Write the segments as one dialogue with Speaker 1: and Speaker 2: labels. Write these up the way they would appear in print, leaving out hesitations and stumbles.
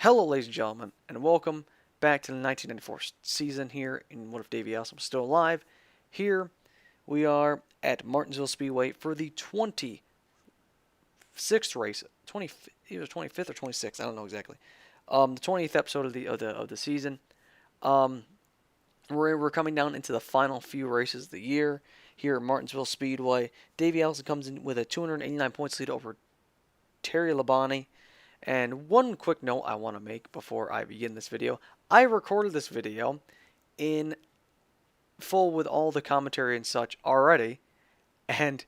Speaker 1: Hello, ladies and gentlemen, and welcome back to the 1994 season here in What If Davey Allison was Still Alive. Here we are at Martinsville Speedway for the 26th race, 20, either 25th or 26th, I don't know exactly. The 20th episode of the season. We're coming down into the final few races of the year here at Martinsville Speedway. Davey Allison comes in with a 289 points lead over Terry Labonte. And one quick note I want to make before I begin this video. I recorded this video in full with all the commentary and such already, and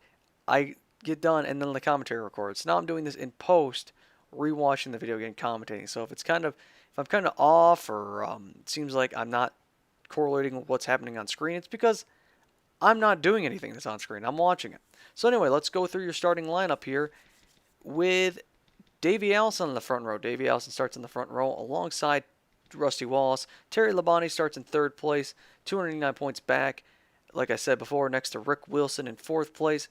Speaker 1: I get done and then the commentary records. So now I'm doing this in post, rewatching the video again, commentating. So if I'm kind of off or it seems like I'm not correlating with what's happening on screen, it's because I'm not doing anything that's on screen. I'm watching it. So anyway, let's go through your starting lineup here with Davey Allison in the front row. Davey Allison starts in the front row alongside Rusty Wallace. Terry Labonte starts in third place, 289 points back. Like I said before, next to Rick Wilson in fourth place.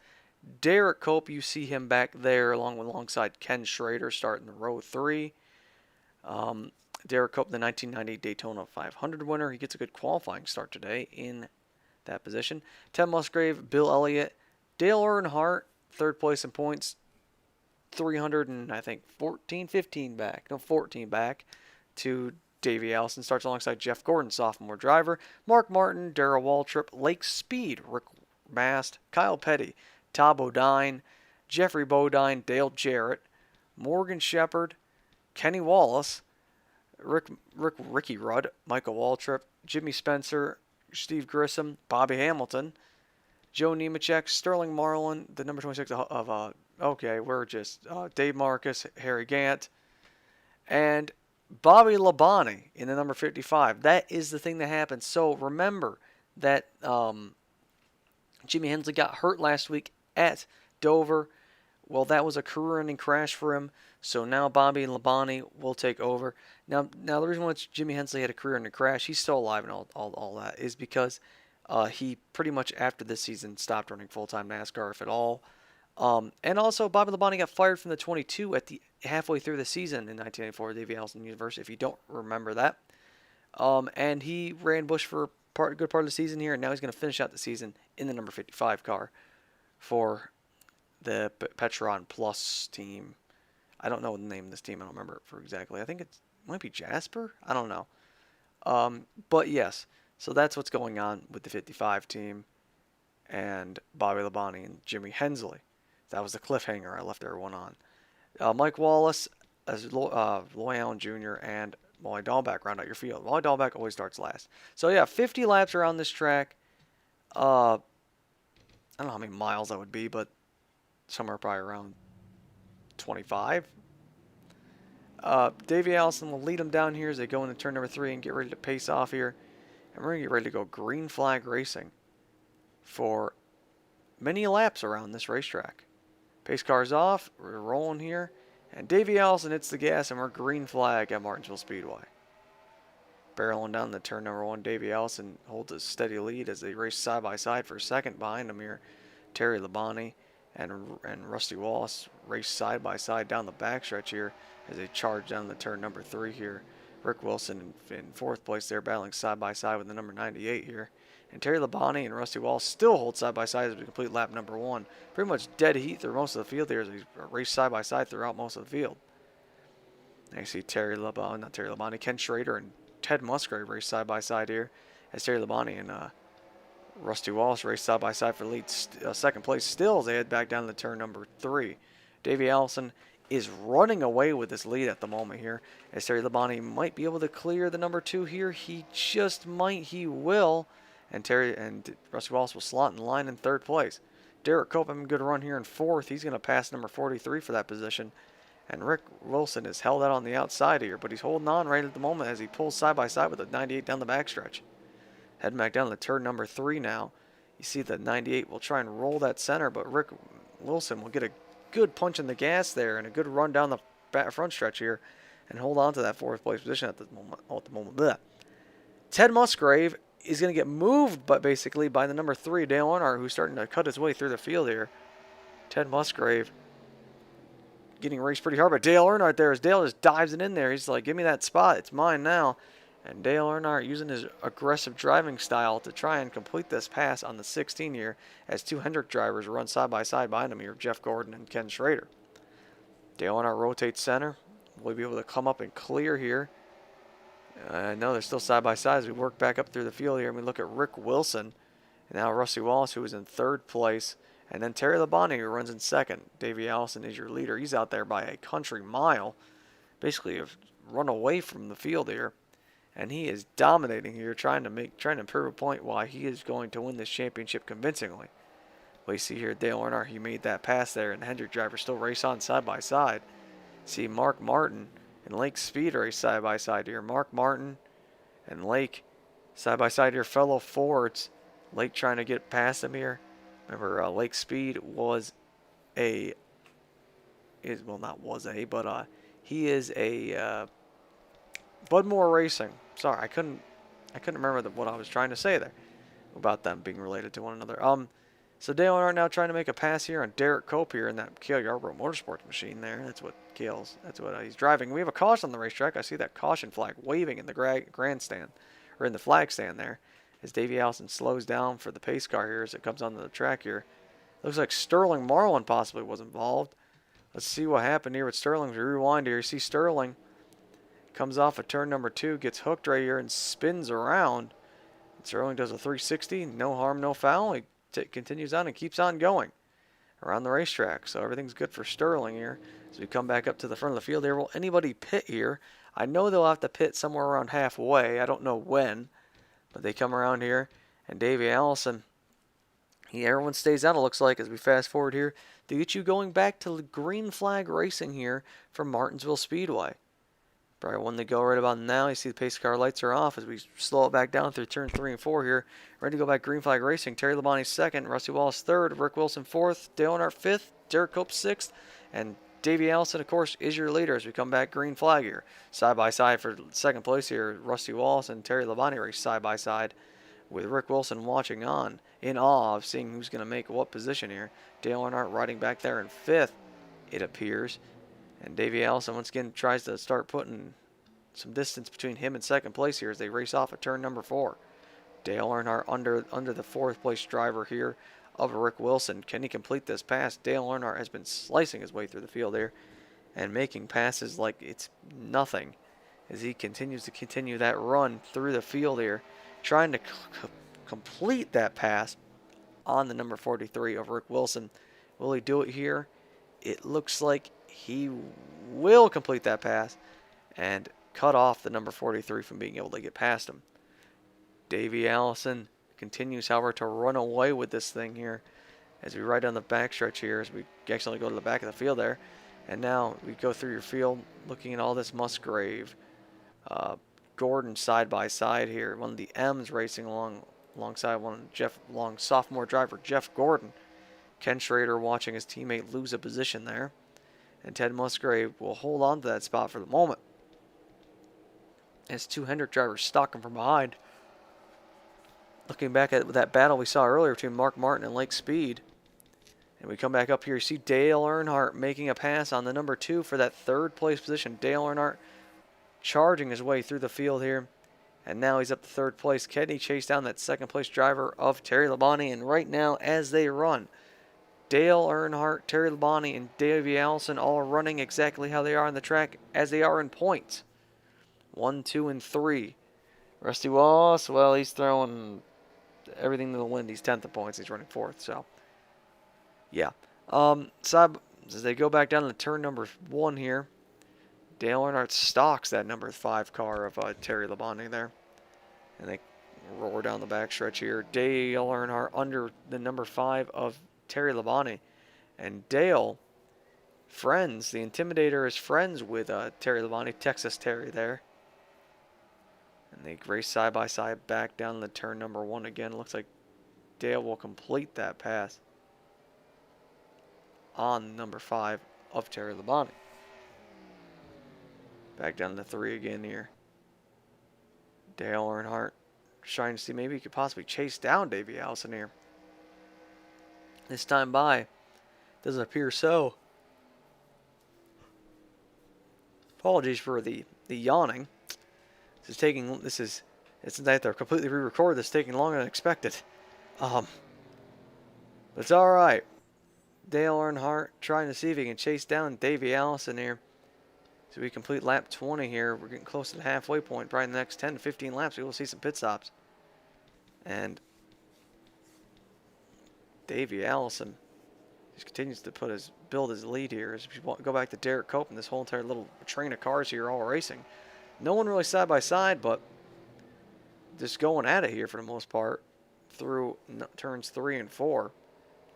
Speaker 1: Derek Cope, you see him back there alongside Ken Schrader starting in row 3. Derek Cope, the 1990 Daytona 500 winner. He gets a good qualifying start today in that position. Ted Musgrave, Bill Elliott, Dale Earnhardt, third place in points. 300 and I think 14 back to Davey Allison. Starts alongside Jeff Gordon, sophomore driver. Mark Martin, Darrell Waltrip, Lake Speed, Rick Mast, Kyle Petty, Todd Bodine, Jeffrey Bodine, Dale Jarrett, Morgan Shepherd, Kenny Wallace, Ricky Rudd, Michael Waltrip, Jimmy Spencer, Steve Grissom, Bobby Hamilton, Joe Nemechek, Sterling Marlin, the number 26 of we're just Dave Marcus, Harry Gant, and Bobby Labonte in the number 55. That is the thing that happened. So remember that Jimmy Hensley got hurt last week at Dover. Well, that was a career-ending crash for him. So now Bobby Labonte will take over. Now the reason why Jimmy Hensley had a career-ending crash, he's still alive and all that, is because he pretty much after this season stopped running full-time NASCAR, if at all. And also, Bobby Labonte got fired from the 22 at the halfway through the season in 1994 at Davey Allison University, if you don't remember that. And he ran Busch for a good part of the season here, and now he's going to finish out the season in the number 55 car for the Petron Plus team. I don't know the name of this team. I don't remember it for exactly. I think it might be Jasper. I don't know. But yes, so that's what's going on with the 55 team and Bobby Labonte and Jimmy Hensley. That was the cliffhanger I left everyone on. Mike Wallace as Loy Allen Jr. and Wally Dahlbeck round out your field. Wally Dahlbeck always starts last. So yeah, 50 laps around this track. I don't know how many miles that would be, but somewhere probably around 25. Davey Allison will lead them down here as they go into turn number 3 and get ready to pace off here. And we're going to get ready to go green flag racing for many laps around this racetrack. Pace car's off, we're rolling here, and Davey Allison hits the gas, and we're green flag at Martinsville Speedway. Barreling down the turn number 1, Davey Allison holds a steady lead as they race side by side for a second. Behind him here, Terry Labonte and Rusty Wallace race side by side down the backstretch here as they charge down the turn number 3 here. Rick Wilson in 4th place there, battling side by side with the number 98 here. And Terry Labonte and Rusty Wallace still hold side by side as we complete lap number 1. Pretty much dead heat through most of the field here as they race side by side throughout most of the field. Now you see Ken Schrader and Ted Musgrave race side by side here as Terry Labonte and Rusty Wallace race side by side for lead second place still as they head back down to turn number 3. Davey Allison is running away with this lead at the moment here as Terry Labonte might be able to clear the number 2 here. He just might. He will. And Rusty Wallace will slot in line in 3rd place. Derek Cope having a good run here in 4th. He's going to pass number 43 for that position. And Rick Wilson is held out on the outside here, but he's holding on right at the moment as he pulls side by side with the 98 down the backstretch. Heading back down to turn number 3 now. You see the 98 will try and roll that center, but Rick Wilson will get a good punch in the gas there and a good run down the front stretch here and hold on to that 4th place position at the moment. Blech. Ted Musgrave is going to get moved, but basically by the number 3, Dale Earnhardt, who's starting to cut his way through the field here. Ted Musgrave getting raced pretty hard by Dale Earnhardt there as Dale just dives it in there. He's like, give me that spot. It's mine now. And Dale Earnhardt using his aggressive driving style to try and complete this pass on the 16 here as two Hendrick drivers run side by side behind him here, Jeff Gordon and Ken Schrader. Dale Earnhardt rotates center. Will be able to come up and clear here. No, they're still side by side as we work back up through the field here. And we look at Rick Wilson. And now Rusty Wallace, who is in third place. And then Terry Labonte, who runs in second. Davey Allison is your leader. He's out there by a country mile. Basically, have run away from the field here. And he is dominating here, trying to prove a point why he is going to win this championship convincingly. Well, you see here Dale Earnhardt, he made that pass there, and the Hendrick drivers still race on side by side. See Mark Martin and Lake Speed race side by side here. Mark Martin and Lake side by side here, fellow Fords. Lake trying to get past him here. Remember, Lake Speed he is a Budmore Racing. Sorry, I couldn't remember what I was trying to say there about them being related to one another. So Dale Earnhardt now trying to make a pass here on Derek Cope here in that Cale Yarborough Motorsports machine there. That's what he's driving. We have a caution on the racetrack. I see that caution flag waving in the grandstand, or in the flag stand there, as Davey Allison slows down for the pace car here as it comes onto the track here. Looks like Sterling Marlin possibly was involved. Let's see what happened here with Sterling. As we rewind here, you see Sterling comes off of turn number 2, gets hooked right here and spins around. Sterling does a 360, no harm, no foul. He continues on and keeps on going around the racetrack. So everything's good for Sterling here. As we come back up to the front of the field here, will anybody pit here? I know they'll have to pit somewhere around halfway. I don't know when, but they come around here. And Davey Allison, everyone stays out, it looks like, as we fast forward here to get you going back to green flag racing here from Martinsville Speedway. Probably one to go right about now. You see the pace car lights are off as we slow it back down through turn 3 and 4 here. Ready to go back green flag racing. Terry Labonte second, Rusty Wallace third, Rick Wilson fourth, Dale Earnhardt fifth, Derek Cope sixth, and Davey Allison, of course, is your leader as we come back green flag here. Side by side for second place here, Rusty Wallace and Terry Labonte race side by side with Rick Wilson watching on in awe of seeing who's going to make what position here. Dale Earnhardt riding back there in fifth, it appears. And Davey Allison once again tries to start putting some distance between him and second place here as they race off at turn number 4. Dale Earnhardt under the fourth place driver here of Rick Wilson. Can he complete this pass? Dale Earnhardt has been slicing his way through the field here and making passes like it's nothing as he continues that run through the field here, trying to complete that pass on the number 43 of Rick Wilson. Will he do it here? It looks like he will complete that pass and cut off the number 43 from being able to get past him. Davey Allison continues, however, to run away with this thing here as we ride down the backstretch here as we actually go to the back of the field there. And now we go through your field looking at all this Musgrave, Gordon side by side here. One of the M's racing alongside sophomore driver Jeff Gordon. Ken Schrader watching his teammate lose a position there. And Ted Musgrave will hold on to that spot for the moment as two Hendrick drivers stalk him from behind. Looking back at that battle we saw earlier between Mark Martin and Lake Speed. And we come back up here. You see Dale Earnhardt making a pass on the number 2 for that third place position. Dale Earnhardt charging his way through the field here. And now he's up to third place. Can he chase down that second place driver of Terry Labonte? And right now, as they run, Dale Earnhardt, Terry Labonte, and Davey Allison all running exactly how they are on the track as they are in points. 1, 2, and 3. Rusty Wallace, well, he's throwing everything to the wind. He's 10th in points. He's running 4th. So, yeah. As they go back down to turn number 1 here, Dale Earnhardt stalks that number 5 car of Terry Labonte there. And they roar down the backstretch here. Dale Earnhardt under the number 5 of Terry Labonte. And Dale, the Intimidator, is friends with Terry Labonte, Texas Terry there. And they race side by side back down the turn number 1 again. Looks like Dale will complete that pass on number 5 of Terry Labonte. Back down to 3 again here. Dale Earnhardt trying to see maybe he could possibly chase down Davey Allison here. This time by, doesn't appear so. Apologies for the yawning. It's nice to completely re-record this, taking longer than expected. But it's all right. Dale Earnhardt trying to see if he can chase down Davey Allison here. So we complete lap 20 here. We're getting close to the halfway point. Probably in the next 10 to 15 laps, we will see some pit stops. And Davey Allison just continues to build his lead here. As we go back to Derek Cope and this whole entire little train of cars here all racing. No one really side by side, but just going at it here for the most part through turns 3 and 4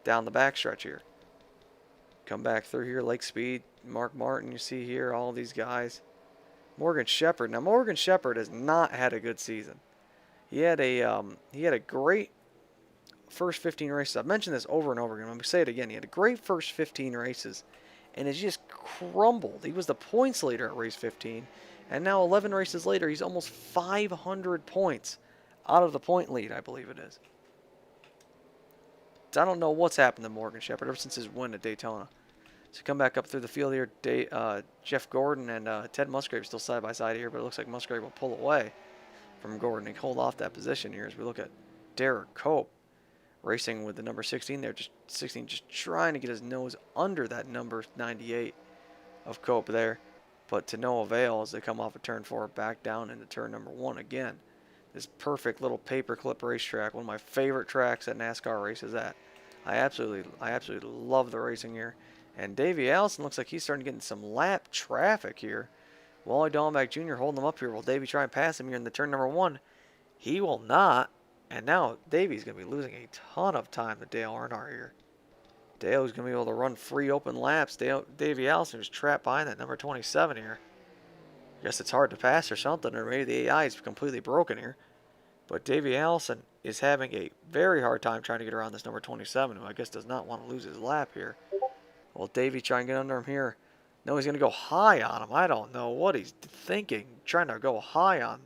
Speaker 1: down the backstretch here. Come back through here, Lake Speed, Mark Martin, you see here, all these guys. Morgan Shepherd. Now, Morgan Shepherd has not had a good season. He had a great first 15 races. I've mentioned this over and over again. I'm going to say it again. He had a great first 15 races, and it's just crumbled. He was the points leader at race 15, and now 11 races later, he's almost 500 points out of the point lead, I believe it is. I don't know what's happened to Morgan Shepherd ever since his win at Daytona. So come back up through the field here. Jeff Gordon and Ted Musgrave still side by side here, but it looks like Musgrave will pull away from Gordon and hold off that position here as we look at Derek Cope racing with the number 16 there. Just trying to get his nose under that number 98 of Cope there, but to no avail as they come off of turn 4 back down into turn number 1 again. This perfect little paperclip racetrack, one of my favorite tracks that NASCAR races at. I absolutely love the racing here. And Davey Allison looks like he's starting to get in some lap traffic here. Wally Dallenbach Jr. holding him up here. Will Davey try and pass him here in the turn number 1? He will not. And now Davey's going to be losing a ton of time to Dale Earnhardt here. Dale's going to be able to run free open laps. Davey Allison is trapped behind that number 27 here. I guess it's hard to pass or something, or maybe the AI is completely broken here. But Davey Allison is having a very hard time trying to get around this number 27, who I guess does not want to lose his lap here. Will Davey try and get under him here? No, he's going to go high on him. I don't know what he's thinking, trying to go high on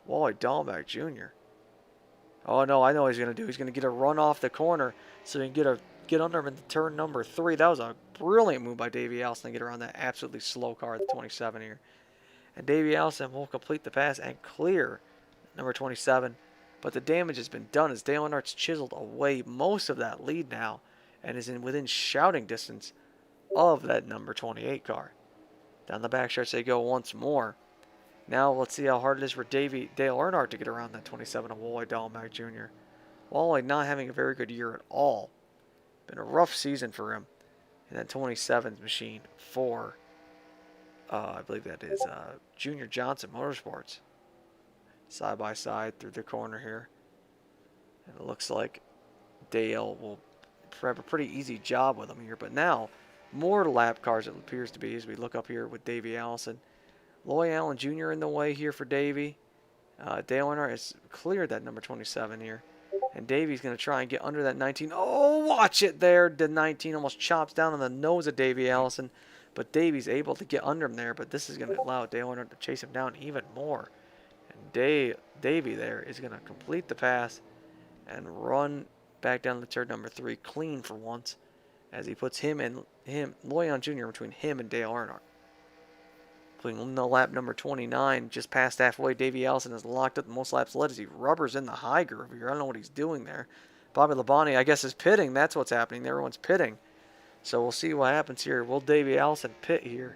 Speaker 1: Wally Dallenbach Jr. Oh, no, I know what he's going to do. He's going to get a run off the corner so he can get under him in turn number 3. That was a brilliant move by Davey Allison to get around that absolutely slow car at the 27 here. And Davey Allison will complete the pass and clear number 27. But the damage has been done as Dale Earnhardt's chiseled away most of that lead now and is within shouting distance of that number 28 car. Down the backstretch they go once more. Now let's see how hard it is for Dale Earnhardt to get around that 27 of Wally Dallenbach Jr. Wally not having a very good year at all. Been a rough season for him in that 27 machine for, I believe that is Junior Johnson Motorsports. Side by side through the corner here. And it looks like Dale will have a pretty easy job with him here. But now, more lap cars it appears to be as we look up here with Davey Allison. Loy Allen Jr. in the way here for Davey. Dale Earnhardt has cleared that number 27 here. And Davey's going to try and get under that 19. Oh, watch it there. The 19 almost chops down on the nose of Davey Allison. But Davey's able to get under him there. But this is going to allow Dale Earnhardt to chase him down even more. Davey there is going to complete the pass and run back down to turn number 3 clean for once as he puts Loy Allen Jr. between him and Dale Earnhardt. Putting the lap number 29 just past halfway. Davey Allison has locked up the most laps led as he rubbers in the high groove here. I don't know what he's doing there. Bobby Labonte, I guess, is pitting. That's what's happening. Everyone's pitting. So we'll see what happens here. Will Davey Allison pit here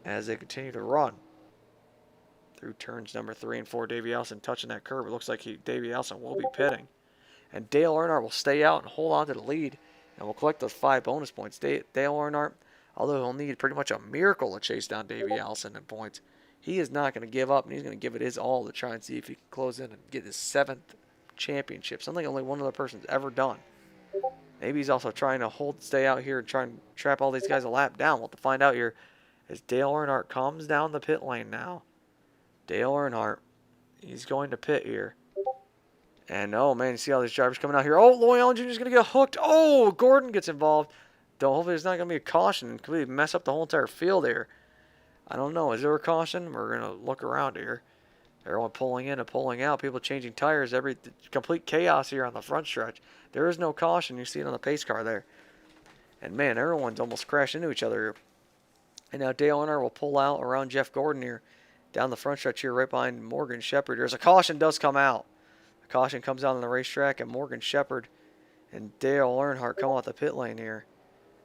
Speaker 1: as they continue to run? Through turns number 3 and 4, Davey Allison touching that curb. It looks like Davey Allison will be pitting. And Dale Earnhardt will stay out and hold on to the lead. And will collect those 5 bonus points. Dale Earnhardt, although he'll need pretty much a miracle to chase down Davey Allison in points, he is not going to give up. And he's going to give it his all to try and see if he can close in and get his 7th championship. Something only one other person's ever done. Maybe he's also trying to stay out here and try and trap all these guys a lap down. We'll have to find out here as Dale Earnhardt comes down the pit lane now. Dale Earnhardt, he's going to pit here. And, oh, man, you see all these drivers coming out here. Oh, Loy Allen Jr. is going to get hooked. Oh, Gordon gets involved. Hopefully there's not going to be a caution and completely mess up the whole entire field here. I don't know. Is there a caution? We're going to look around here. Everyone pulling in and pulling out. People changing tires. Complete chaos here on the front stretch. There is no caution. You see it on the pace car there. And, man, everyone's almost crashed into each other here. And now Dale Earnhardt will pull out around Jeff Gordon here, down the front stretch here, right behind Morgan Shepherd. There's a caution does come out. A caution comes out on the racetrack, and Morgan Shepherd and Dale Earnhardt come off the pit lane here.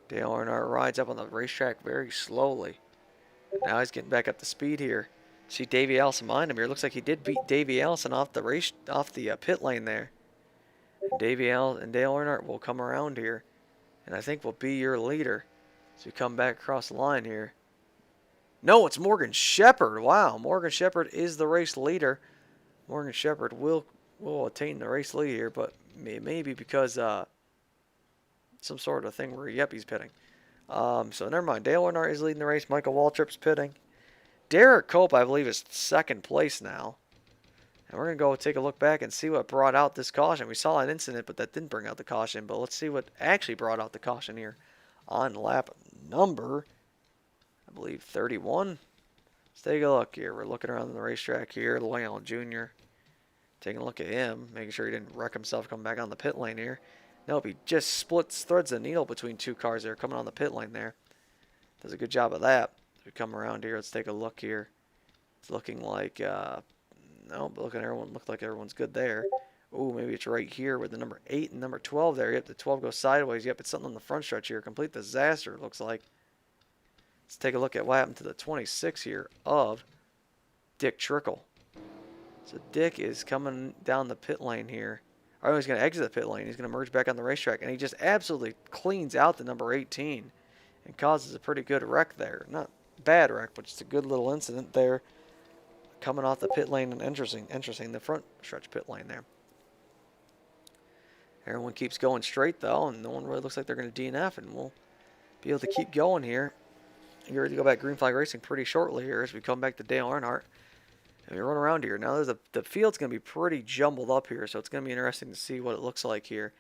Speaker 1: Dale Earnhardt rides up on the racetrack very slowly. Now he's getting back up to speed here. See Davey Allison behind him here. Looks like he did beat Davey Allison off the pit lane there. And Davey Allison and Dale Earnhardt will come around here, and I think will be your leader. So we come back across the line here. No, it's Morgan Shepherd. Wow, Morgan Shepherd is the race leader. Morgan Shepherd will attain the race lead here, but maybe because some sort of thing where, yep, he's pitting. So never mind. Dale Earnhardt is leading the race. Michael Waltrip's pitting. Derek Cope, I believe, is second place now. And we're going to go take a look back and see what brought out this caution. We saw an incident, but that didn't bring out the caution. But let's see what actually brought out the caution here on lap number, I believe, 31. Let's take a look here. We're looking around the racetrack here. Lionel Jr. Taking a look at him, making sure he didn't wreck himself coming back on the pit lane here. Nope, he just threads the needle between two cars there coming on the pit lane there. Does a good job of that. As we come around here, let's take a look here. It's looking like, no, but looked like everyone's good there. Ooh, maybe it's right here with the number 8 and number 12 there. Yep, the 12 goes sideways. Yep, it's something on the front stretch here. Complete disaster, it looks like. Let's take a look at what happened to the 26 here of Dick Trickle. So Dick is coming down the pit lane here. Or he's going to exit the pit lane. He's going to merge back on the racetrack. And he just absolutely cleans out the number 18 and causes a pretty good wreck there. Not bad wreck, but just a good little incident there. Coming off the pit lane and interesting the front stretch pit lane there. Everyone keeps going straight though, and no one really looks like they're going to DNF, and we'll be able to keep going here. You're ready to go back green flag racing pretty shortly here as we come back to Dale Earnhardt. And we run around here. Now the field's going to be pretty jumbled up here, so it's going to be interesting to see what it looks like here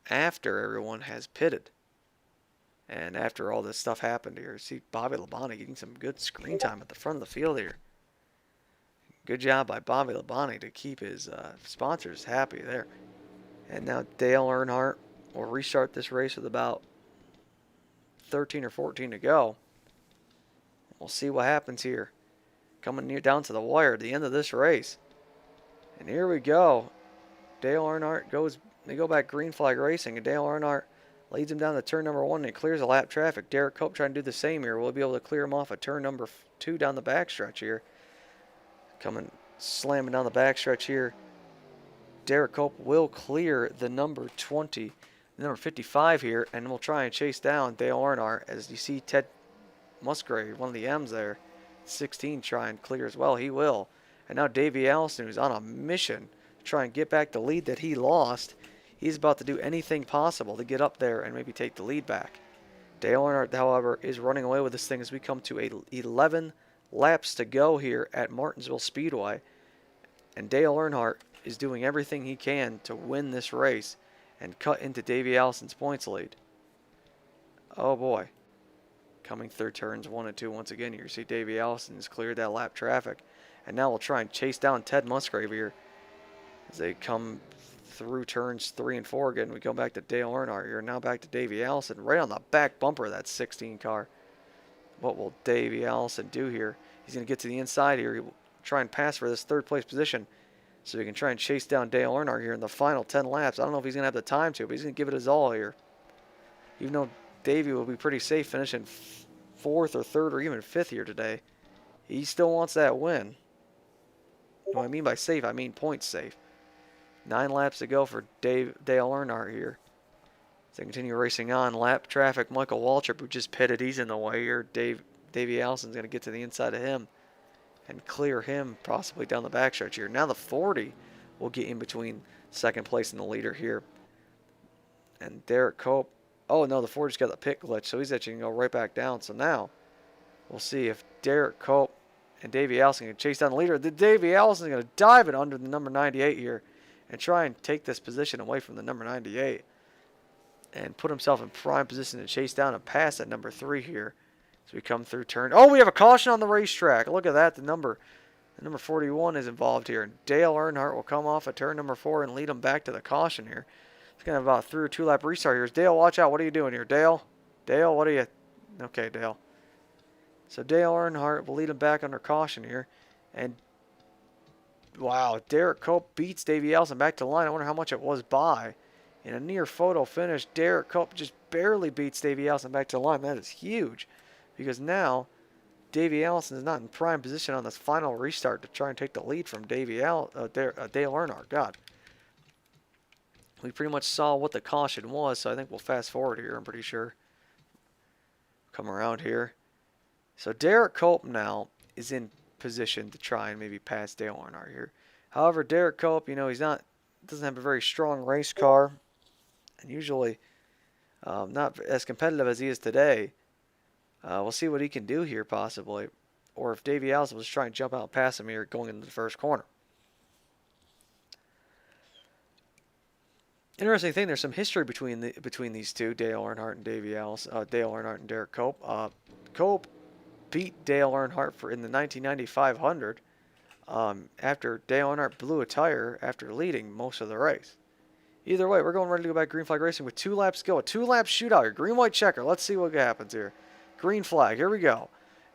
Speaker 1: after everyone has pitted. And after all this stuff happened here. See Bobby Labonte getting some good screen time at the front of the field here. Good job by Bobby Labonte to keep his sponsors happy there. And now Dale Earnhardt will restart this race with about 13 or 14 to go. We'll see what happens here. Coming down to the wire at the end of this race. And here we go. Dale Earnhardt they go back green flag racing, and Dale Earnhardt leads him down to turn number 1 and he clears the lap traffic. Derek Cope trying to do the same here. We'll be able to clear him off at turn number 2 down the backstretch here. Coming slamming down the backstretch here. Derek Cope will clear the number 20, the number 55 here, and we'll try and chase down Dale Earnhardt. As you see Ted Musgrave, one of the M's there, 16, try and clear as well. He will. And now Davey Allison, who's on a mission to try and get back the lead that he lost. He's about to do anything possible to get up there and maybe take the lead back. Dale Earnhardt, however, is running away with this thing as we come to 11 laps to go here at Martinsville Speedway. And Dale Earnhardt is doing everything he can to win this race and cut into Davey Allison's points lead. Oh boy. Coming through turns 1 and 2 once again here. You see Davey Allison has cleared that lap traffic. And now we'll try and chase down Ted Musgrave here as they come through turns 3 and 4 again. We go back to Dale Earnhardt here. Now back to Davey Allison right on the back bumper of that 16 car. What will Davey Allison do here? He's going to get to the inside here. He'll try and pass for this third place position so he can try and chase down Dale Earnhardt here in the final 10 laps. I don't know if he's going to have the time to, but he's going to give it his all here. Even though Davey will be pretty safe finishing 4th or 3rd or even 5th here today, he still wants that win. What I mean by safe, I mean points safe. 9 laps to go for Dale Earnhardt here. As they continue racing on, lap traffic, Michael Waltrip, who just pitted, he's in the way here. Davey Allison's going to get to the inside of him and clear him possibly down the backstretch here. Now the 40 will get in between second place and the leader here. And Derek Cope, oh no, the 40's got the pit glitch, so he's actually going to go right back down. So now we'll see if Derek Cope and Davey Allison can chase down the leader. Davey Allison is going to dive it under the number 98 here and try and take this position away from the number 98 and put himself in prime position to chase down and pass at number 3 here. So we come through turn. Oh, we have a caution on the racetrack. Look at that. The number 41 is involved here. And Dale Earnhardt will come off at turn number 4 and lead him back to the caution here. It's going to have about a 3 or 2 lap restart here. Dale, watch out. What are you doing here? Dale, what are you? Okay, Dale. So Dale Earnhardt will lead him back under caution here. And wow, Derek Cope beats Davey Allison back to the line. I wonder how much it was by. In a near photo finish, Derek Cope just barely beats Davey Allison back to the line. That is huge, because now Davey Allison is not in prime position on this final restart to try and take the lead from Dale Earnhardt. God. We pretty much saw what the caution was, so I think we'll fast forward here, I'm pretty sure. Come around here. So Derek Cope now is in position to try and maybe pass Dale Earnhardt here. However, Derek Cope, you know, doesn't have a very strong race car, and usually not as competitive as he is today. We'll see what he can do here possibly, or if Davey Allison was trying to jump out and pass him here going into the first corner. Interesting thing, there's some history between these two, Dale Earnhardt and Davey Allison, Dale Earnhardt and Derek Cope. Cope beat Dale Earnhardt in the 1990 500 after Dale Earnhardt blew a tire after leading most of the race. Either way, we're going ready to go back green flag racing with 2 laps to go. A 2-lap shootout here. Green, white, checker. Let's see what happens here. Green flag. Here we go.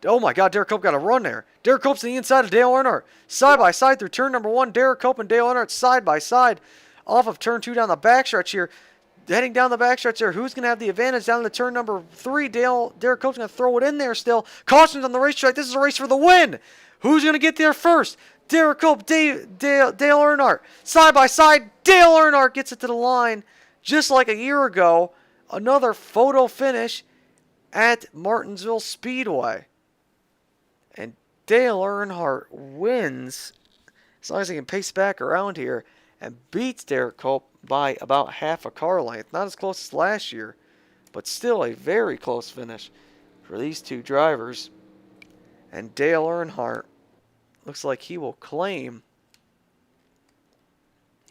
Speaker 1: Oh my God, Derek Cope got a run there. Derek Cope's on the inside of Dale Earnhardt. Side by side through turn number 1. Derek Cope and Dale Earnhardt side by side off of turn 2 down the backstretch here. Heading down the backstretch there. Who's going to have the advantage down to turn number 3? Derek Cope's going to throw it in there still. Cautions on the racetrack. This is a race for the win. Who's going to get there first? Derek Cope, Dale Earnhardt. Side by side, Dale Earnhardt gets it to the line just like a year ago. Another photo finish at Martinsville Speedway. And Dale Earnhardt wins, as long as he can pace back around here, and beats Derek Cope by about half a car length. Not as close as last year, but still a very close finish for these two drivers. And Dale Earnhardt looks like he will claim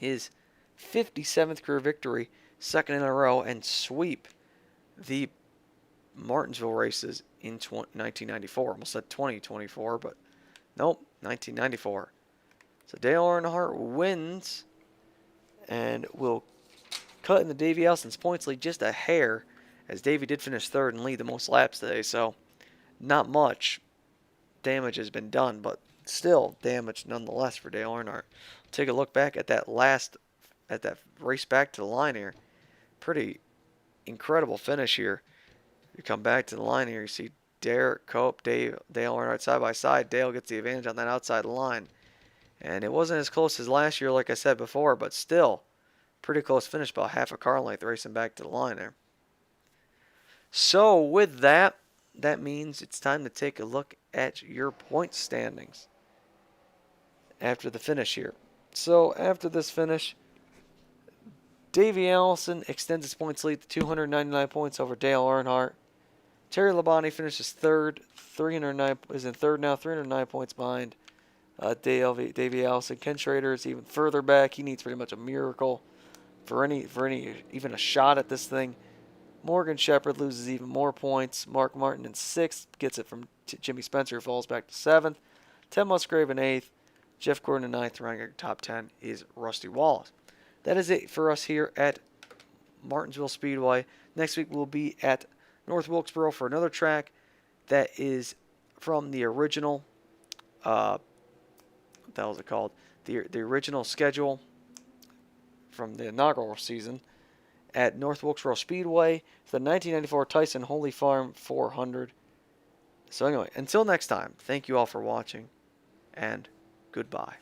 Speaker 1: his 57th career victory, second in a row, and sweep the Martinsville races in 1994. Almost said 2024, but nope, 1994. So Dale Earnhardt wins and will cut into Davey Allison's points lead just a hair, as Davey did finish third and lead the most laps today. So not much damage has been done, but still damage nonetheless for Dale Earnhardt. Take a look back at that race back to the line here. Pretty incredible finish here. You come back to the line here, you see Derek Cope, Dale Earnhardt side by side. Dale gets the advantage on that outside line. And it wasn't as close as last year, like I said before, but still pretty close finish, about half a car length racing back to the line there. So with that, that means it's time to take a look at your point standings after the finish here. So after this finish, Davey Allison extends his points lead to 299 points over Dale Earnhardt. Terry Labonte finishes third, 309 is in third now, 309 points behind Davey Allison. Ken Schrader is even further back. He needs pretty much a miracle for any even a shot at this thing. Morgan Shepherd loses even more points. Mark Martin in 6th gets it from Jimmy Spencer, who falls back to 7th. Tim Musgrave in 8th. Jeff Gordon in 9th. Ranking top 10 is Rusty Wallace. That is it for us here at Martinsville Speedway. Next week we'll be at North Wilkesboro for another track that is from the original, what the hell is it called? The original schedule from the inaugural season at North Wilkesboro Speedway. It's the 1994 Tyson Holy Farm 400. So anyway, until next time, thank you all for watching, and goodbye.